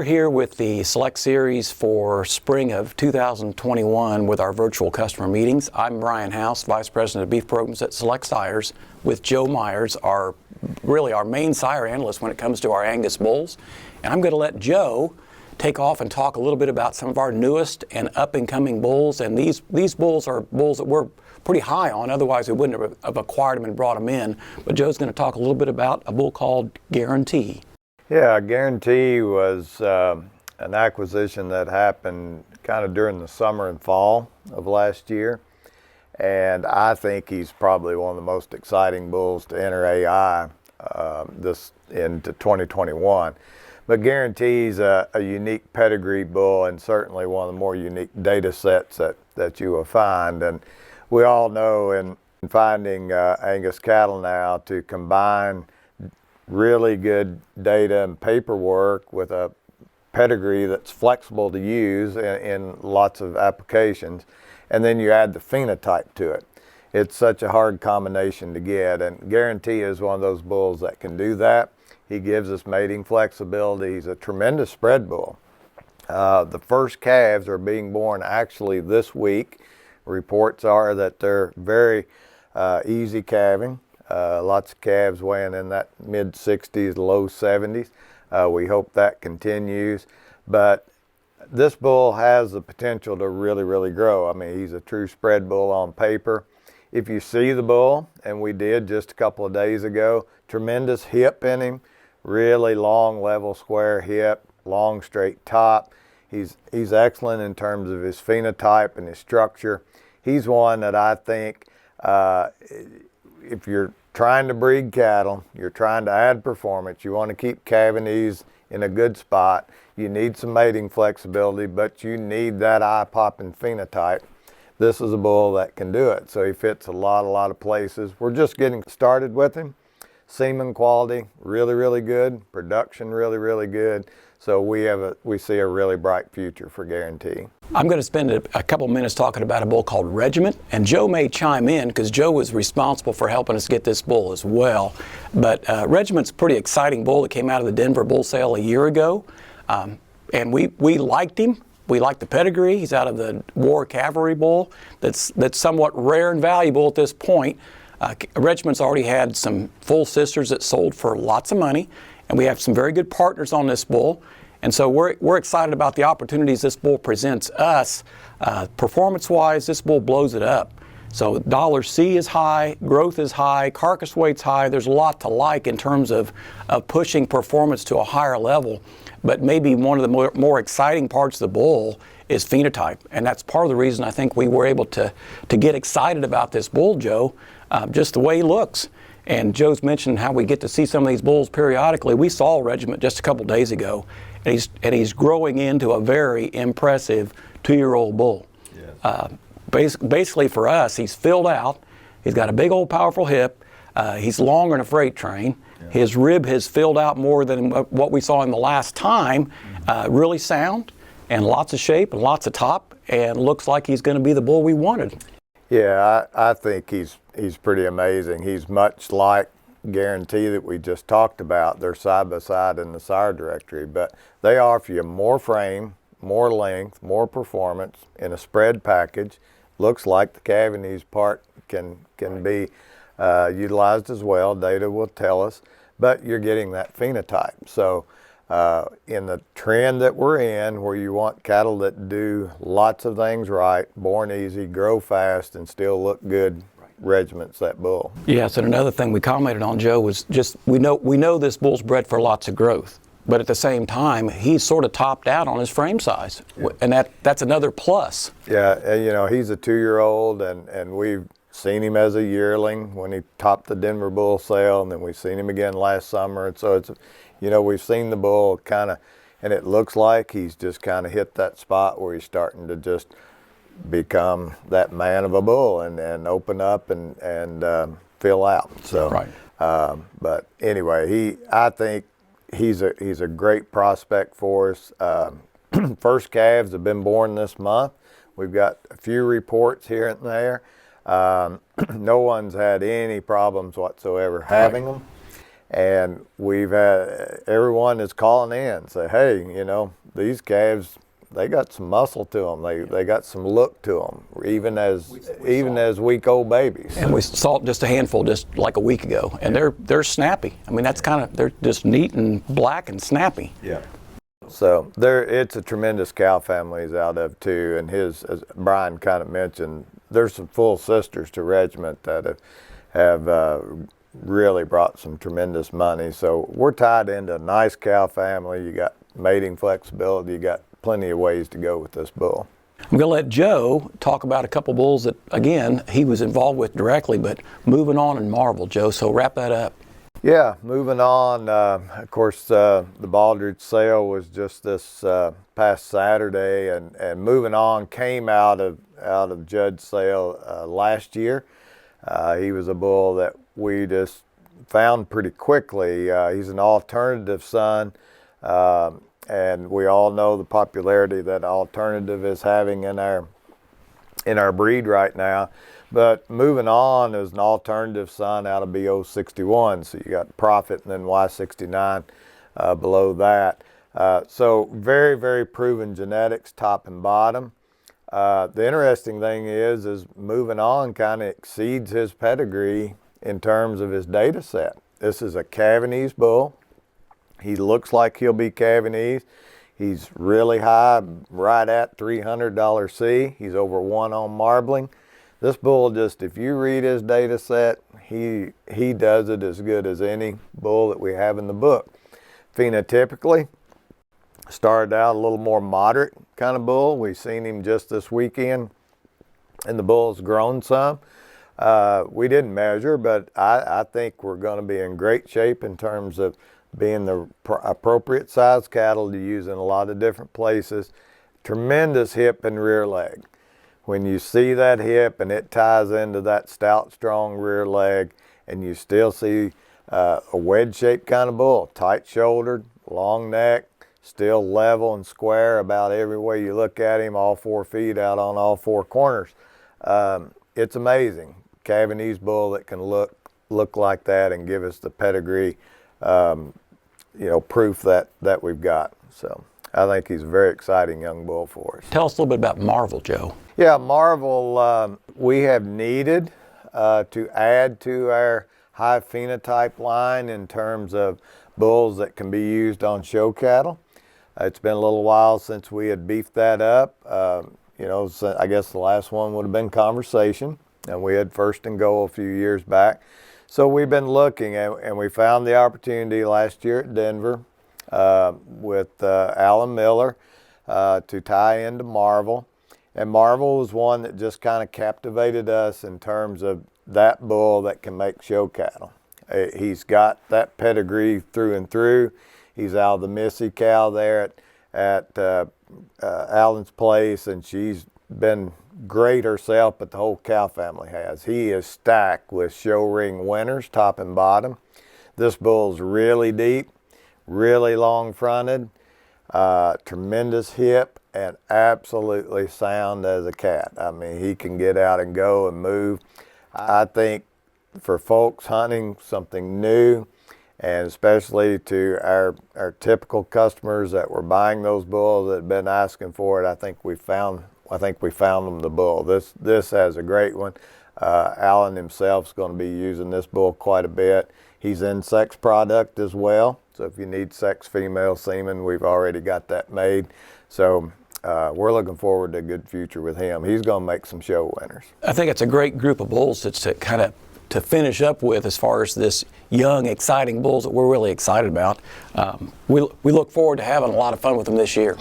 We're here with the Select Series for spring of 2021 with our virtual customer meetings. I'm Brian House, Vice President of Beef Programs at Select Sires, with Joe Myers, our main sire analyst when it comes to our Angus bulls. And I'm going to let Joe take off and talk a little bit about some of our newest and up-and-coming bulls. And these bulls are bulls that we're pretty high on, otherwise we wouldn't have acquired them and brought them in. But Joe's going to talk a little bit about a bull called Guarantee. Yeah, Guarantee was an acquisition that happened kind of during the summer and fall of last year. And I think he's probably one of the most exciting bulls to enter AI into 2021. But Guarantee's a unique pedigree bull and certainly one of the more unique data sets that you will find. And we all know in finding Angus cattle now to combine really good data and paperwork with a pedigree that's flexible to use in lots of applications, and then you add the phenotype to it. It's such a hard combination to get, and Guarantee is one of those bulls that can do that. He gives us mating flexibility. He's a tremendous spread bull. The first calves are being born actually this week. Reports are that they're very easy calving. Lots of calves weighing in that mid-60s, low 70s. We hope that continues. But this bull has the potential to really, really grow. I mean, he's a true spread bull on paper. If you see the bull, and we did just a couple of days ago, tremendous hip in him, really long, level, square hip, long, straight top. He's excellent in terms of his phenotype and his structure. He's one that I think if you're trying to breed cattle, you're trying to add performance, you want to keep calving these in a good spot, you need some mating flexibility, but you need that eye-popping phenotype. This is a bull that can do it. So he fits a lot of places. We're just getting started with him. Semen quality, really, really good. Production, really, really good. So we see a really bright future for Guarantee. I'm going to spend a couple minutes talking about a bull called Regiment, and Joe may chime in because Joe was responsible for helping us get this bull as well. But Regiment's a pretty exciting bull that came out of the Denver bull sale a year ago, and we liked him. We like the pedigree. He's out of the War Cavalry bull that's somewhat rare and valuable at this point. Regiment's already had some full sisters that sold for lots of money, and we have some very good partners on this bull. And so we're excited about the opportunities this bull presents us. Performance-wise, this bull blows it up. So $C is high, growth is high, carcass weight's high. There's a lot to like in terms of pushing performance to a higher level. But maybe one of the more exciting parts of the bull is phenotype. And that's part of the reason I think we were able to get excited about this bull, Joe, just the way he looks. And Joe's mentioned how we get to see some of these bulls periodically. We saw Regiment just a couple days ago, and he's growing into a very impressive 2-year-old bull. Yes. Basically for us, he's filled out. He's got a big old powerful hip. He's longer than a freight train. Yeah. His rib has filled out more than what we saw in the last time. Really sound and lots of shape and lots of top, and looks like he's going to be the bull we wanted. Yeah, I think he's pretty amazing. He's much like Guarantee that we just talked about. They're side by side in the sire directory, but they offer you more frame, more length, more performance in a spread package. Looks like the calving part can be utilized as well. Data will tell us, but you're getting that phenotype. So in the trend that we're in, where you want cattle that do lots of things right, born easy, grow fast, and still look good, Regiment's that bull. Yes, and another thing we commented on, Joe, was just we know this bull's bred for lots of growth, but at the same time, he's sort of topped out on his frame size, yeah. And that's another plus. Yeah, and he's a 2-year-old, and we've seen him as a yearling when he topped the Denver bull sale, and then we've seen him again last summer, and so it's, we've seen the bull kind of, and it looks like he's just kind of hit that spot where he's starting to just become that man of a bull and open up and fill out. So, right. But anyway, I think he's a great prospect for us. First calves have been born this month. We've got a few reports here and there. No one's had any problems whatsoever having them. And we've had everyone is calling in, say, hey, you know, these calves, they got some muscle to them. They got some look to them, even as week-old babies. And we saw just a handful just like a week ago, and they're snappy. I mean, they're just neat and black and snappy. Yeah. So it's a tremendous cow family he's out of too, and as Brian kind of mentioned, there's some full sisters to Regiment that have really brought some tremendous money. So we're tied into a nice cow family. You got mating flexibility. You got plenty of ways to go with this bull. I'm going to let Joe talk about a couple bulls that, again, he was involved with directly, but moving on in Marvel, Joe, so wrap that up. Yeah, moving on, of course, the Baldridge sale was just this past Saturday, and moving on came out of Judd's sale last year. He was a bull that we just found pretty quickly. He's an alternative son. And we all know the popularity that alternative is having in our breed right now. But moving on is an alternative son out of BO61. So you got Prophet and then Y69 below that. So very, very proven genetics, top and bottom. The interesting thing is moving on kind of exceeds his pedigree in terms of his data set. This is a Cavanese bull. He looks like he'll be Cavanese. He's really high, right at $300 C. He's over 1 on marbling. This bull, just if you read his data set, he does it as good as any bull that we have in the book. Phenotypically, started out a little more moderate kind of bull. We've seen him just this weekend, and the bull's grown some. We didn't measure, but I think we're going to be in great shape in terms of being the appropriate size cattle to use in a lot of different places. Tremendous hip and rear leg. When you see that hip and it ties into that stout, strong rear leg, and you still see a wedge-shaped kind of bull, tight-shouldered, long neck, still level and square about every way you look at him, all 4 feet out on all 4 corners. It's amazing. Cavanese bull that can look like that and give us the pedigree proof that we've got. So I think he's a very exciting young bull for us. Tell us a little bit about Marvel, Joe. Yeah, Marvel, we have needed to add to our high phenotype line in terms of bulls that can be used on show cattle. It's been a little while since we had beefed that up. So I guess the last one would have been Conversation, and we had First and Goal a few years back. So we've been looking, and we found the opportunity last year at Denver with Alan Miller to tie into Marvel. And Marvel was one that just kind of captivated us in terms of that bull that can make show cattle. He's got that pedigree through and through. He's out of the Missy cow there at Alan's place, and she's been great herself, but the whole cow family has. He is stacked with show ring winners, top and bottom. This bull's really deep, really long fronted, tremendous hip, and absolutely sound as a cat. I mean, he can get out and go and move. I think for folks hunting something new, and especially to our typical customers that were buying those bulls that had been asking for it, I think we found them the bull. This has a great one. Alan himself's going to be using this bull quite a bit. He's in sex product as well, so if you need sex female semen, we've already got that made. So we're looking forward to a good future with him. He's going to make some show winners. I think it's a great group of bulls to kind of to finish up with as far as this young, exciting bulls that we're really excited about. We look forward to having a lot of fun with them this year.